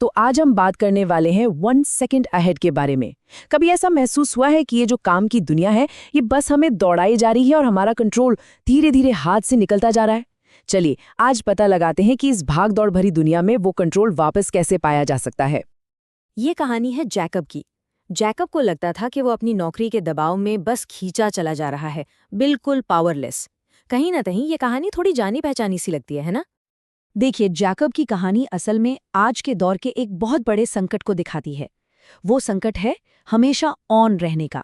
तो आज हम बात करने वाले हैं 1 सेकंड अहेड के बारे में। कभी ऐसा महसूस हुआ है कि ये जो काम की दुनिया है ये बस हमें दौड़ाई जा रही है और हमारा कंट्रोल धीरे धीरे हाथ से निकलता जा रहा है? चलिए आज पता लगाते हैं कि इस भाग दौड़ भरी दुनिया में वो कंट्रोल वापस कैसे पाया जा सकता है। ये कहानी है जैकब की। जैकब को लगता था कि वो अपनी नौकरी के दबाव में बस खींचा चला जा रहा है, बिल्कुल पावरलेस। कहीं ना कहीं ये कहानी थोड़ी जानी पहचानी सी लगती है ना? देखिए, जैकब की कहानी असल में आज के दौर के एक बहुत बड़े संकट को दिखाती है। वो संकट है हमेशा ऑन रहने का।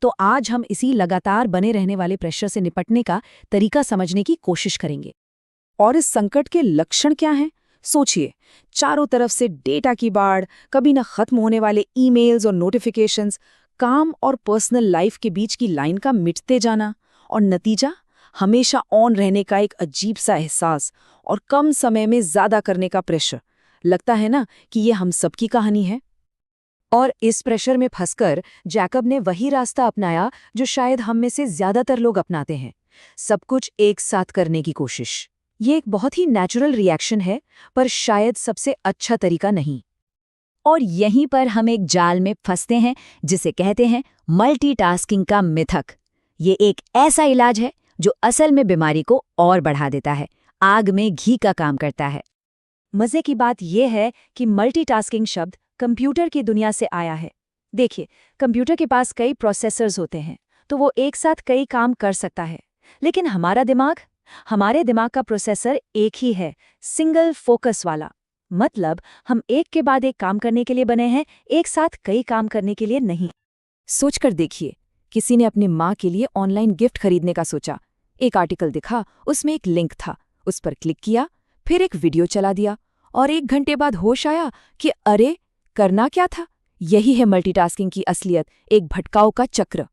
तो आज हम इसी लगातार बने रहने वाले प्रेशर से निपटने का तरीका समझने की कोशिश करेंगे। और इस संकट के लक्षण क्या हैं? सोचिए, चारों तरफ से डेटा की बाढ़, कभी न खत्म होने वाले ईमेल्स और नोटिफिकेशंस, काम और पर्सनल लाइफ के बीच की लाइन का मिटते जाना, और नतीजा हमेशा ऑन रहने का एक अजीब सा एहसास और कम समय में ज्यादा करने का प्रेशर। लगता है ना कि ये हम सबकी कहानी है। और इस प्रेशर में फंसकर जैकब ने वही रास्ता अपनाया जो शायद हम में से ज्यादातर लोग अपनाते हैं, सब कुछ एक साथ करने की कोशिश। ये एक बहुत ही नेचुरल रिएक्शन है, पर शायद सबसे अच्छा तरीका नहीं। और यहीं पर हम एक जाल में फंसते हैं जिसे कहते हैं मल्टीटास्किंग का मिथक। ये एक ऐसा इलाज है जो असल में बीमारी को और बढ़ा देता है, आग में घी का काम करता है। मजे की बात यह है कि मल्टीटास्किंग शब्द कंप्यूटर की दुनिया से आया है। देखिए, कंप्यूटर के पास कई प्रोसेसर्स होते हैं, तो वो एक साथ कई काम कर सकता है। लेकिन हमारे दिमाग का प्रोसेसर एक ही है, सिंगल फोकस वाला। मतलब हम एक के बाद एक काम करने के लिए बने हैं, एक साथ कई काम करने के लिए नहीं। सोचकर देखिए, किसी ने अपनी माँ के लिए ऑनलाइन गिफ्ट खरीदने का सोचा। एक आर्टिकल दिखा, उसमें एक लिंक था, उस पर क्लिक किया, फिर एक वीडियो चला दिया, और 1 घंटे बाद होश आया कि अरे, करना क्या था? यही है मल्टीटास्किंग की असलियत, एक भटकाव का चक्र।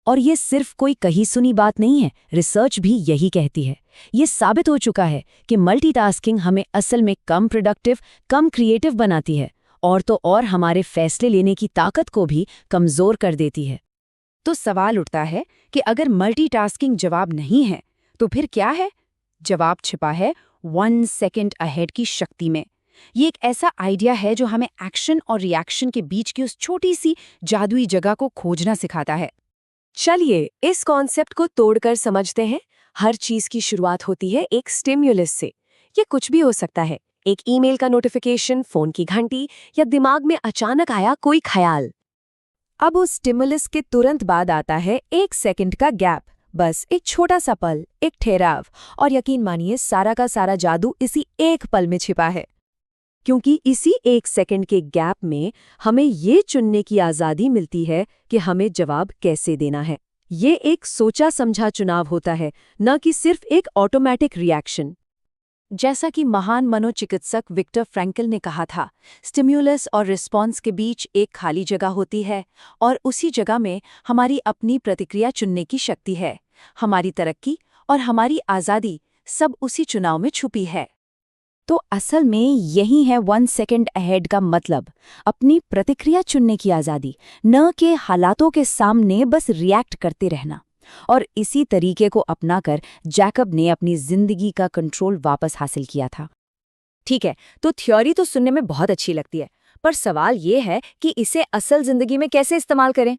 और ये सिर्फ कोई कही सुनी बात नहीं है, रिसर्च भी यही कहती है। ये साबित हो चुका है कि मल्टीटास्किंग हमें असल में कम प्रोडक्टिव, कम क्रिएटिव बनाती है, और तो और हमारे फैसले लेने की ताकत को भी कमजोर कर देती है। तो सवाल उठता है कि अगर मल्टीटास्किंग जवाब नहीं है, तो फिर क्या है? जवाब छिपा है 1 सेकंड अहेड की शक्ति में। ये एक ऐसा आइडिया है जो हमें एक्शन और रिएक्शन के बीच की उस छोटी सी जादुई जगह को खोजना सिखाता है। चलिए इस कॉन्सेप्ट को तोड़कर समझते हैं। हर चीज की शुरुआत होती है एक स्टिम्युलस से। ये कुछ भी हो सकता है, एक ईमेल का नोटिफिकेशन, फोन की घंटी, या दिमाग में अचानक आया कोई ख्याल। अब उस स्टिमुलस के तुरंत बाद आता है 1 सेकंड का गैप। बस एक छोटा सा पल, एक ठहराव, और यकीन मानिए सारा का सारा जादू इसी एक पल में छिपा है। क्योंकि इसी 1 सेकंड के गैप में हमें ये चुनने की आज़ादी मिलती है कि हमें जवाब कैसे देना है। ये एक सोचा समझा चुनाव होता है, न कि सिर्फ एक ऑटोमेटिक रिएक्शन। जैसा कि महान मनोचिकित्सक विक्टर फ्रैंकल ने कहा था, स्टिम्युलस और रिस्पॉन्स के बीच एक खाली जगह होती है, और उसी जगह में हमारी अपनी प्रतिक्रिया चुनने की शक्ति है। हमारी तरक्की और हमारी आज़ादी सब उसी चुनाव में छुपी है। तो असल में यही है 1 सेकंड अहेड का मतलब, अपनी प्रतिक्रिया चुनने की आज़ादी, न कि हालातों के सामने बस रिएक्ट करते रहना। और इसी तरीके को अपनाकर जैकब ने अपनी जिंदगी का कंट्रोल वापस हासिल किया था। ठीक है, तो थ्योरी तो सुनने में बहुत अच्छी लगती है, पर सवाल ये है कि इसे असल जिंदगी में कैसे इस्तेमाल करें।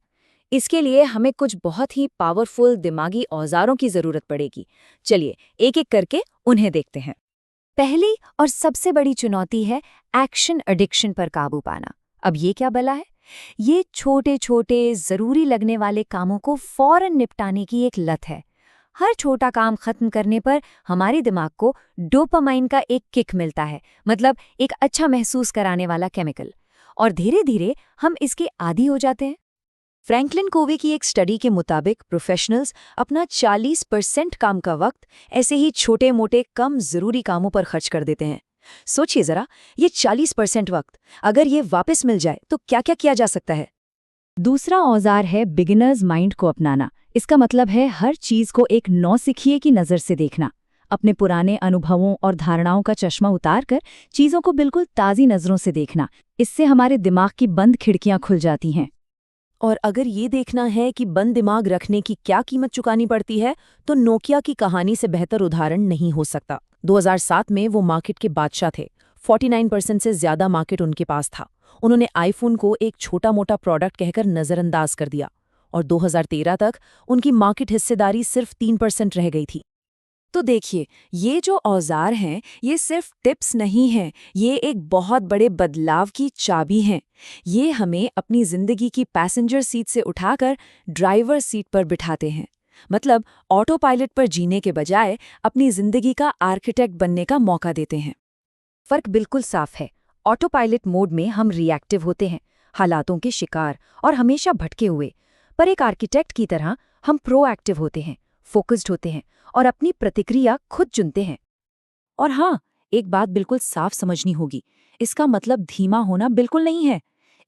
इसके लिए हमें कुछ बहुत ही पावरफुल दिमागी औजारों की जरूरत पड़ेगी। चलिए एक एक करके उन्हें देखते हैं। पहली और सबसे बड़ी चुनौती है एक्शन एडिक्शन पर काबू पाना। अब ये क्या भला है? ये छोटे छोटे जरूरी लगने वाले कामों को फौरन निपटाने की एक लत है। हर छोटा काम खत्म करने पर हमारे दिमाग को डोपामाइन का एक किक मिलता है, मतलब एक अच्छा महसूस कराने वाला केमिकल, और धीरे धीरे हम इसके आदी हो जाते हैं। फ्रैंकलिन कोवे की एक स्टडी के मुताबिक प्रोफेशनल्स अपना 40% काम का वक्त ऐसे ही छोटे मोटे कम जरूरी कामों पर खर्च कर देते हैं। सोचिए जरा, ये 40% वक्त अगर ये वापस मिल जाए तो क्या क्या किया जा सकता है? दूसरा औजार है बिगिनर्स माइंड को अपनाना। इसका मतलब है हर चीज को एक नौसिखिए की नज़र से देखना, अपने पुराने अनुभवों और धारणाओं का चश्मा उतारकर चीज़ों को बिल्कुल ताज़ी नज़रों से देखना। इससे हमारे दिमाग की बंद खिड़कियां खुल जाती हैं। और अगर ये देखना है कि बंद दिमाग रखने की क्या कीमत चुकानी पड़ती है, तो नोकिया की कहानी से बेहतर उदाहरण नहीं हो सकता। 2007 में वो मार्केट के बादशाह थे। 49% से ज्यादा मार्केट उनके पास था। उन्होंने आईफोन को एक छोटा मोटा प्रोडक्ट कहकर नजरअंदाज कर दिया और 2013 तक उनकी मार्केट हिस्सेदारी सिर्फ 3% रह गई थी। तो देखिए, ये जो औजार हैं, ये सिर्फ टिप्स नहीं हैं, ये एक बहुत बड़े बदलाव की चाबी हैं। ये हमें अपनी जिंदगी की पैसेंजर सीट से उठाकर ड्राइवर सीट पर बिठाते हैं। मतलब ऑटो पायलट पर जीने के बजाय अपनी जिंदगी का आर्किटेक्ट बनने का मौका देते हैं। फर्क बिल्कुल साफ है। ऑटो पायलट मोड में हम रिएक्टिव होते हैं, हालातों के शिकार और हमेशा भटके हुए। पर एक आर्किटेक्ट की तरह हम प्रोएक्टिव होते हैं, फोकस्ड होते हैं और अपनी प्रतिक्रिया खुद चुनते हैं। और हाँ, एक बात बिल्कुल साफ समझनी होगी, इसका मतलब धीमा होना बिल्कुल नहीं है।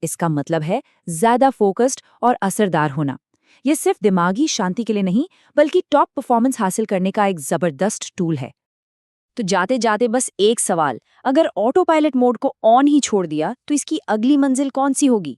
इसका मतलब है ज्यादा फोकस्ड और असरदार होना। ये सिर्फ दिमागी शांति के लिए नहीं, बल्कि टॉप परफॉर्मेंस हासिल करने का एक जबरदस्त टूल है। तो जाते जाते बस एक सवाल, अगर ऑटो पायलट मोड को ऑन ही छोड़ दिया तो इसकी अगली मंजिल कौन सी होगी?